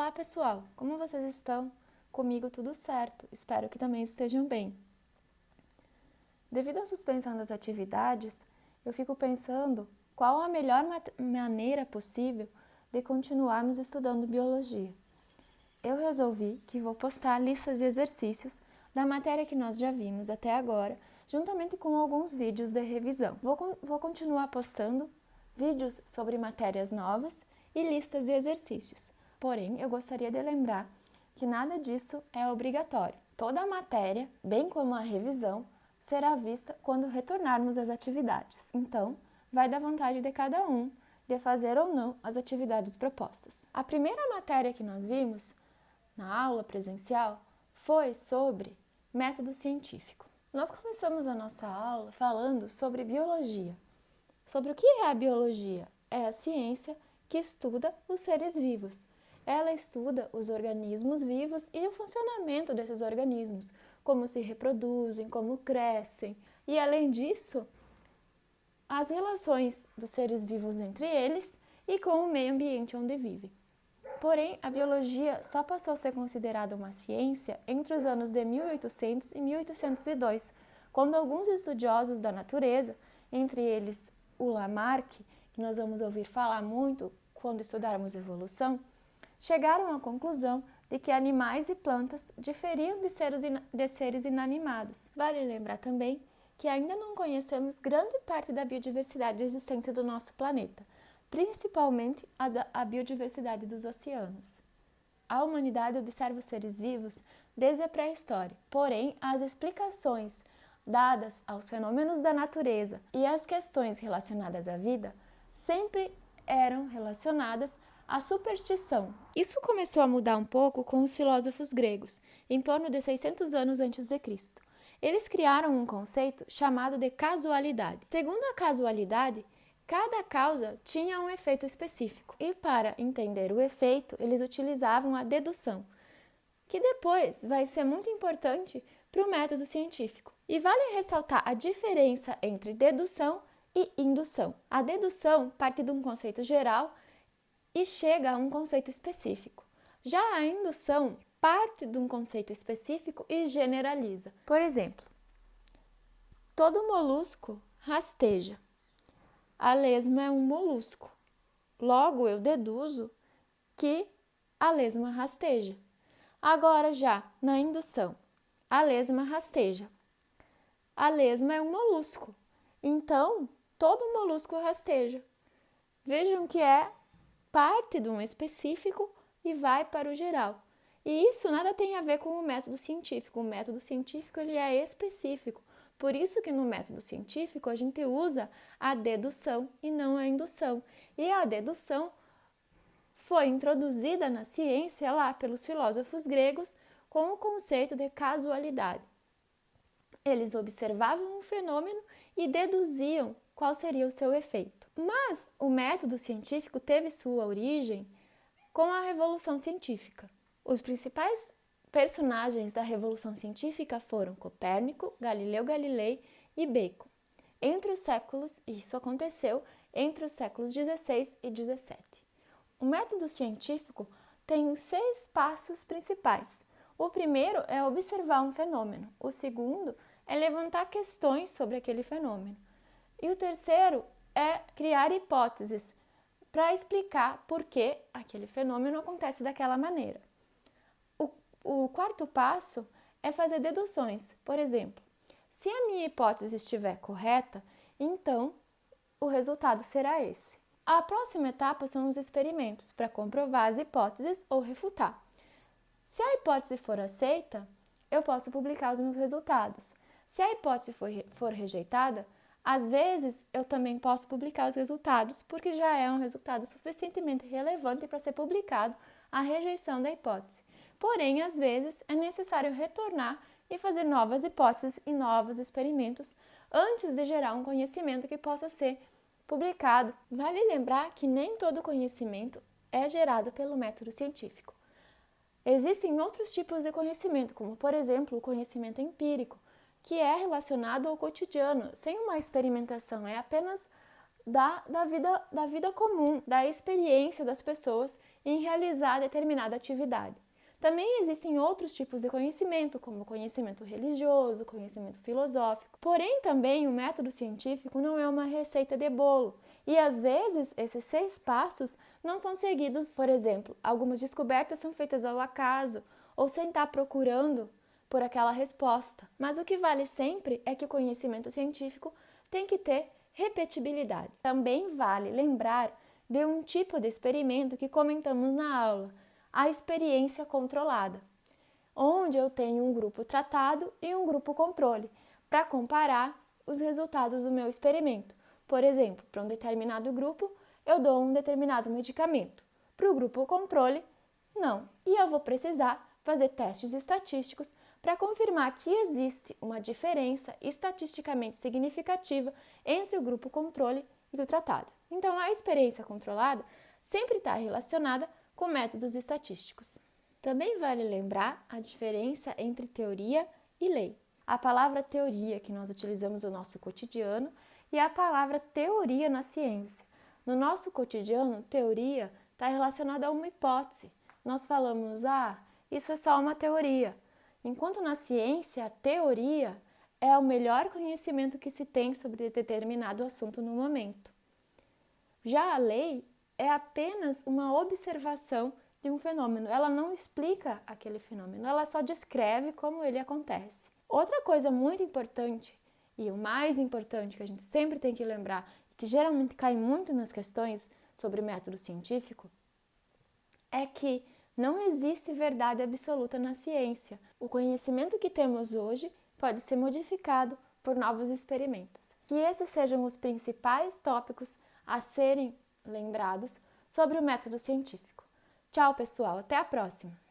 Olá pessoal, como vocês estão? Comigo tudo certo, espero que também estejam bem. Devido à suspensão das atividades, eu fico pensando qual a melhor maneira possível de continuarmos estudando biologia. Eu resolvi que vou postar listas de exercícios da matéria que nós já vimos até agora, juntamente com alguns vídeos de revisão. Vou continuar postando vídeos sobre matérias novas e listas de exercícios. Porém, eu gostaria de lembrar que nada disso é obrigatório. Toda a matéria, bem como a revisão, será vista quando retornarmos às atividades. Então, vai da vontade de cada um de fazer ou não as atividades propostas. A primeira matéria que nós vimos na aula presencial foi sobre método científico. Nós começamos a nossa aula falando sobre biologia. Sobre o que é a biologia? É a ciência que estuda os seres vivos. Ela estuda os organismos vivos e o funcionamento desses organismos, como se reproduzem, como crescem e, além disso, as relações dos seres vivos entre eles e com o meio ambiente onde vivem. Porém, a biologia só passou a ser considerada uma ciência entre os anos de 1800 e 1802, quando alguns estudiosos da natureza, entre eles o Lamarck, que nós vamos ouvir falar muito quando estudarmos evolução, chegaram à conclusão de que animais e plantas diferiam de seres inanimados. Vale lembrar também que ainda não conhecemos grande parte da biodiversidade existente do nosso planeta, principalmente a biodiversidade dos oceanos. A humanidade observa os seres vivos desde a pré-história, porém as explicações dadas aos fenômenos da natureza e às questões relacionadas à vida sempre eram relacionadas à superstição. Isso começou a mudar um pouco com os filósofos gregos, em torno de 600 anos antes de Cristo. Eles criaram um conceito chamado de casualidade. Segundo a casualidade, cada causa tinha um efeito específico, e para entender o efeito, eles utilizavam a dedução, que depois vai ser muito importante para o método científico. E vale ressaltar a diferença entre dedução e indução. A dedução parte de um conceito geral e chega a um conceito específico. Já a indução parte de um conceito específico e generaliza. Por exemplo, todo molusco rasteja. A lesma é um molusco. Logo, eu deduzo que a lesma rasteja. Agora, já na indução, a lesma rasteja. A lesma é um molusco. Então, todo molusco rasteja. Vejam que é parte de um específico e vai para o geral. E isso nada tem a ver com o método científico. O método científico ele é específico. Por isso que no método científico a gente usa a dedução e não a indução. E a dedução foi introduzida na ciência lá pelos filósofos gregos com o conceito de casualidade. Eles observavam um fenômeno e deduziam qual seria o seu efeito. Mas o método científico teve sua origem com a Revolução Científica. Os principais personagens da Revolução Científica foram Copérnico, Galileu Galilei e Bacon. Isso aconteceu entre os séculos 16 e 17. O método científico tem 6 passos principais. O primeiro é observar um fenômeno. O segundo é levantar questões sobre aquele fenômeno. E o terceiro é criar hipóteses para explicar por que aquele fenômeno acontece daquela maneira. O quarto passo é fazer deduções. Por exemplo, se a minha hipótese estiver correta, então o resultado será esse. A próxima etapa são os experimentos para comprovar as hipóteses ou refutar. Se a hipótese for aceita, eu posso publicar os meus resultados. Se a hipótese for rejeitada, às vezes eu também posso publicar os resultados, porque já é um resultado suficientemente relevante para ser publicado a rejeição da hipótese. Porém, às vezes é necessário retornar e fazer novas hipóteses e novos experimentos antes de gerar um conhecimento que possa ser publicado. Vale lembrar que nem todo conhecimento é gerado pelo método científico. Existem outros tipos de conhecimento, como por exemplo o conhecimento empírico, que é relacionado ao cotidiano, sem uma experimentação, é apenas da vida comum, da experiência das pessoas em realizar determinada atividade. Também existem outros tipos de conhecimento, como conhecimento religioso, conhecimento filosófico. Porém, também o método científico não é uma receita de bolo. E às vezes esses 6 passos não são seguidos. Por exemplo, algumas descobertas são feitas ao acaso ou sem estar procurando por aquela resposta. Mas o que vale sempre é que o conhecimento científico tem que ter repetibilidade. Também vale lembrar de um tipo de experimento que comentamos na aula, a experiência controlada, onde eu tenho um grupo tratado e um grupo controle, para comparar os resultados do meu experimento. Por exemplo, para um determinado grupo, eu dou um determinado medicamento. Para o grupo controle, não. E eu vou precisar fazer testes estatísticos para confirmar que existe uma diferença estatisticamente significativa entre o grupo controle e o tratado. Então, a experiência controlada sempre está relacionada com métodos estatísticos. Também vale lembrar a diferença entre teoria e lei. A palavra teoria que nós utilizamos no nosso cotidiano e a palavra teoria na ciência. No nosso cotidiano, teoria está relacionada a uma hipótese. Nós falamos, isso é só uma teoria. Enquanto na ciência, a teoria é o melhor conhecimento que se tem sobre determinado assunto no momento. Já a lei é apenas uma observação de um fenômeno. Ela não explica aquele fenômeno, ela só descreve como ele acontece. Outra coisa muito importante, e o mais importante que a gente sempre tem que lembrar, que geralmente cai muito nas questões sobre método científico, é que não existe verdade absoluta na ciência. O conhecimento que temos hoje pode ser modificado por novos experimentos. Que esses sejam os principais tópicos a serem lembrados sobre o método científico. Tchau, pessoal. Até a próxima!